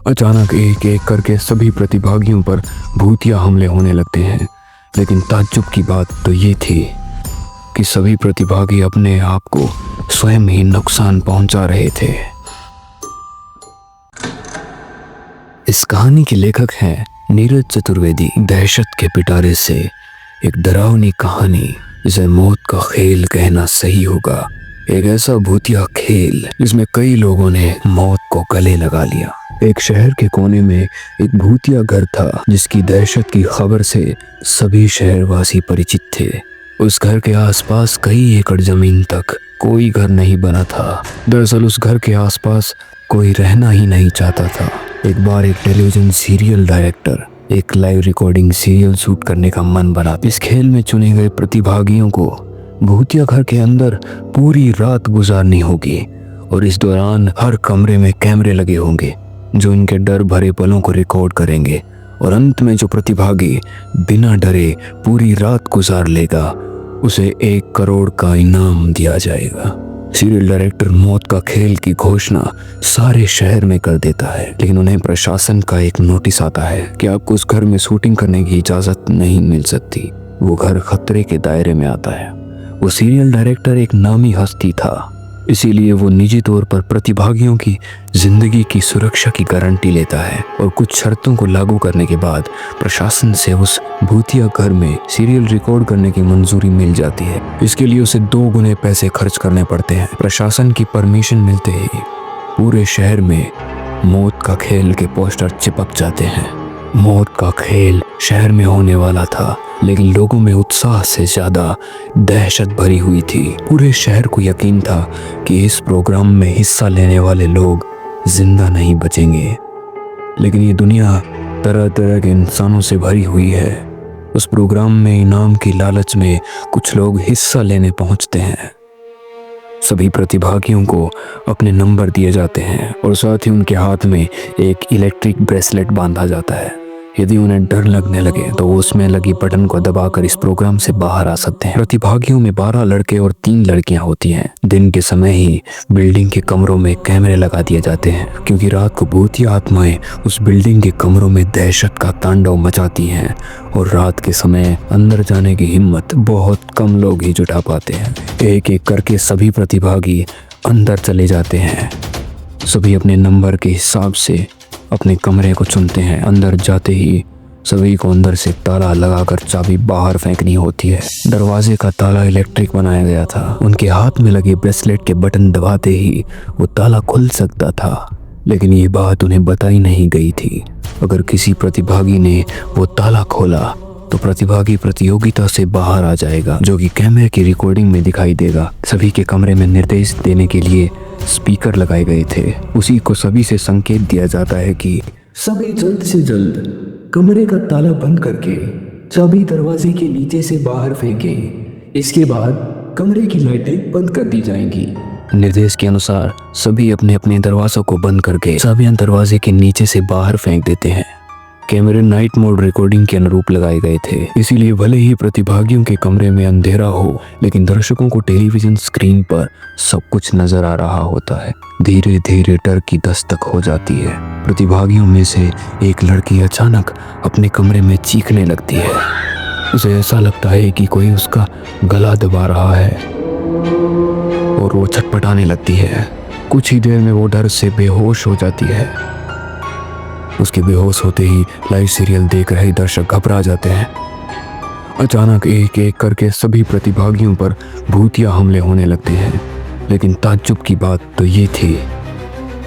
अचानक एक एक करके सभी प्रतिभागियों पर भूतिया हमले होने लगते हैं। लेकिन ताज्जुब की बात तो ये थी कि सभी प्रतिभागी अपने आप को स्वयं ही नुकसान पहुंचा रहे थे। इस कहानी के लेखक हैं नीरज चतुर्वेदी। दहशत के पिटारे से एक डरावनी कहानी जिसे मौत का खेल कहना सही होगा। एक ऐसा भूतिया खेल जिसमें कई लोगों ने मौत को गले लगा लिया। एक शहर के कोने में एक भूतिया घर था जिसकी दहशत की खबर से सभी शहरवासी परिचित थे। उस घर के आसपास कई एकड़ जमीन तक कोई घर नहीं बना था। दरअसल उस घर के आसपास कोई रहना ही नहीं चाहता था। एक बार एक टेलीविजन सीरियल डायरेक्टर एक लाइव रिकॉर्डिंग सीरियल शूट करने का मन बना। इस खेल में चुने गए प्रतिभागियों को भूतिया घर के अंदर पूरी रात गुजारनी होगी और इस दौरान हर कमरे में कैमरे लगे होंगे जो इनके डर भरे पलों को रिकॉर्ड करेंगे। और अंत में जो प्रतिभागी बिना डरे पूरी रात गुजार लेगा उसे 1 करोड़ का इनाम दिया जाएगा। सीरियल डायरेक्टर मौत का खेल की घोषणा सारे शहर में कर देता है, लेकिन उन्हें प्रशासन का एक नोटिस आता है कि आपको उस घर में शूटिंग करने की इजाजत नहीं मिल सकती। वो घर खतरे के दायरे में आता है। वो सीरियल डायरेक्टर एक नामी हस्ती था, इसीलिए वो निजी तौर पर प्रतिभागियों की जिंदगी की सुरक्षा की गारंटी लेता है और कुछ शर्तों को लागू करने के बाद प्रशासन से उस भूतिया घर में सीरियल रिकॉर्ड करने की मंजूरी मिल जाती है। इसके लिए उसे 2 गुने पैसे खर्च करने पड़ते हैं। प्रशासन की परमिशन मिलते ही पूरे शहर में मौत का खेल के पोस्टर चिपक जाते हैं। मौत का खेल शहर में होने वाला था, लेकिन लोगों में उत्साह से ज्यादा दहशत भरी हुई थी। पूरे शहर को यकीन था कि इस प्रोग्राम में हिस्सा लेने वाले लोग जिंदा नहीं बचेंगे। लेकिन ये दुनिया तरह तरह के इंसानों से भरी हुई है। उस प्रोग्राम में इनाम की लालच में कुछ लोग हिस्सा लेने पहुंचते हैं। सभी प्रतिभागियों को अपने नंबर दिए जाते हैं और साथ ही उनके हाथ में एक इलेक्ट्रिक ब्रेसलेट बांधा जाता है। यदि उन्हें डर लगने लगे तो वो उसमें लगी बटन को दबाकर इस प्रोग्राम से बाहर आ सकते हैं। प्रतिभागियों में 12 लड़के और 3 लड़कियां होती हैं। दिन के समय ही बिल्डिंग के कमरों में कैमरे लगा दिए जाते हैं, क्योंकि रात को भूतिया आत्माएं उस बिल्डिंग के कमरों में दहशत का तांडव मचाती हैं और रात के समय अंदर जाने की हिम्मत बहुत कम लोग ही जुटा पाते हैं। एक एक करके सभी प्रतिभागी अंदर चले जाते हैं। सभी अपने नंबर के हिसाब से अपने कमरे को चुनते हैं। अंदर जाते ही सभी को अंदर से ताला लगाकर चाबी बाहर फेंकनी होती है। दरवाजे का ताला इलेक्ट्रिक बनाया गया था। उनके हाथ में लगे ब्रेसलेट के बटन दबाते ही वो ताला खुल सकता था, लेकिन ये बात उन्हें बताई नहीं गई थी। अगर किसी प्रतिभागी ने वो ताला खोला तो प्रतिभागी प्रतियोगिता से बाहर आ जाएगा, जो कि कैमरे की रिकॉर्डिंग में दिखाई देगा। सभी के कमरे में निर्देश देने के लिए स्पीकर लगाए गए थे। उसी को सभी से संकेत दिया जाता है कि सभी जल्द से जल्द कमरे का ताला बंद करके चाबी दरवाजे के नीचे से बाहर फेंकें। इसके बाद कमरे की लाइटें बंद कर दी जाएंगी। निर्देश के अनुसार सभी अपने अपने दरवाजों को बंद करके चाबियां दरवाजे के नीचे से बाहर फेंक देते हैं। कैमरे नाइट मोड रिकॉर्डिंग के अनुरूप लगाए गए थे, इसीलिए भले ही प्रतिभागियों के कमरे में अंधेरा हो, लेकिन दर्शकों को टेलीविजन स्क्रीन पर सब कुछ नजर आ रहा होता है। धीरे धीरे डर की दस्तक हो जाती है। प्रतिभागियों में से एक लड़की अचानक अपने कमरे में चीखने लगती है। उसे ऐसा लगता है कि कोई उसका गला दबा रहा है और वो छटपटाने लगती है। कुछ ही देर में वो डर से बेहोश हो जाती है। उसके बेहोश होते ही लाइव सीरियल देख रहे दर्शक घबरा जाते हैं। अचानक एक एक करके सभी प्रतिभागियों पर भूतिया हमले होने लगते हैं। लेकिन ताज्जुब की बात तो ये थी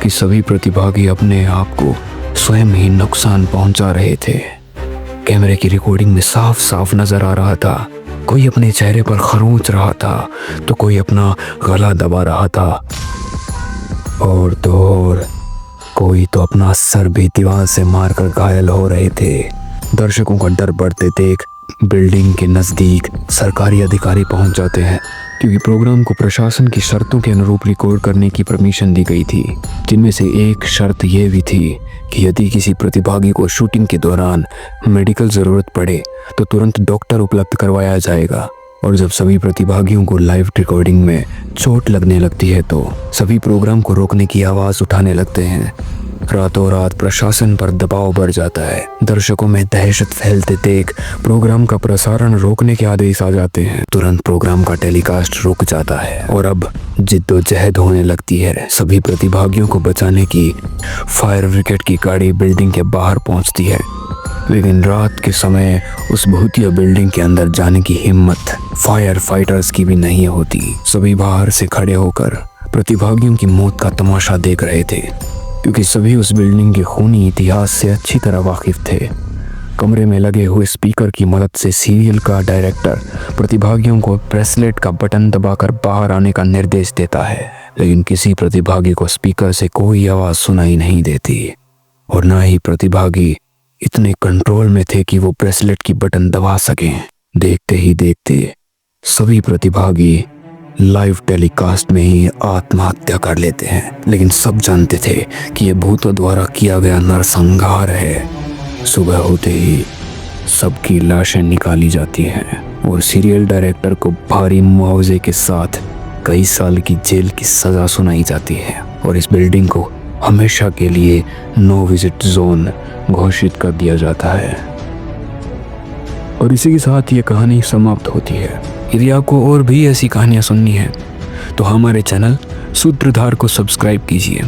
कि सभी प्रतिभागी अपने आप को स्वयं ही नुकसान पहुंचा रहे थे। कैमरे की रिकॉर्डिंग में साफ साफ नजर आ रहा था, कोई अपने चेहरे पर खरोंच रहा था तो कोई अपना गला दबा रहा था और तो और कोई तो अपना सर भी दीवार से मारकर घायल हो रहे थे। दर्शकों का डर बढ़ते देख बिल्डिंग के नजदीक सरकारी अधिकारी पहुंच जाते हैं, क्योंकि प्रोग्राम को प्रशासन की शर्तों के अनुरूप रिकॉर्ड करने की परमिशन दी गई थी, जिनमें से एक शर्त यह भी थी कि यदि किसी प्रतिभागी को शूटिंग के दौरान मेडिकल जरूरत पड़े तो तुरंत डॉक्टर उपलब्ध करवाया जाएगा। और जब सभी प्रतिभागियों को लाइव रिकॉर्डिंग में चोट लगने लगती है तो सभी प्रोग्राम को रोकने की आवाज़ उठाने लगते हैं। रातों रात प्रशासन पर दबाव बढ़ जाता है। दर्शकों में दहशत फैलते देख प्रोग्राम का प्रसारण रोकने के आदेश आ जाते हैं। तुरंत प्रोग्राम का टेलीकास्ट रुक जाता है और अब जिद्दोजहद होने लगती है। सभी प्रतिभागियों को बचाने की फायर ब्रिगेड की गाड़ी बिल्डिंग के बाहर पहुंचती है, लेकिन रात के समय उस भूतिया बिल्डिंग के अंदर जाने की हिम्मत फायर फाइटर्स की भी नहीं होती। सभी बाहर से खड़े होकर प्रतिभागियों की मौत का तमाशा देख रहे थे, क्योंकि सभी उस बिल्डिंग के खूनी इतिहास से अच्छी तरह वाकिफ थे। कमरे में लगे हुए स्पीकर की मदद से सीरियल का डायरेक्टर प्रतिभागियों को ब्रेसलेट का बटन दबाकर बाहर आने का निर्देश देता है, लेकिन किसी प्रतिभागी को स्पीकर से कोई आवाज सुनाई नहीं देती और न ही प्रतिभागी इतने कंट्रोल में थे कि वो ब्रेसलेट की बटन दबा सकें। देखते ही देखते सभी प्रतिभागी लाइव टेलीकास्ट में ही आत्महत्या कर लेते हैं, लेकिन सब जानते थे कि यह भूतों द्वारा किया गया नरसंहार है। सुबह होते ही सबकी लाशें निकाली जाती हैं और सीरियल डायरेक्टर को भारी मुआवजे के साथ कई साल की जेल की सजा सुनाई जाती है और इस बिल्डिंग को हमेशा के लिए नो विजिट जोन घोषित कर दिया जाता है। और इसी के साथ ये कहानी समाप्त होती है। यदि आपको और भी ऐसी कहानियाँ सुननी है तो हमारे चैनल सूत्रधार को सब्सक्राइब कीजिए।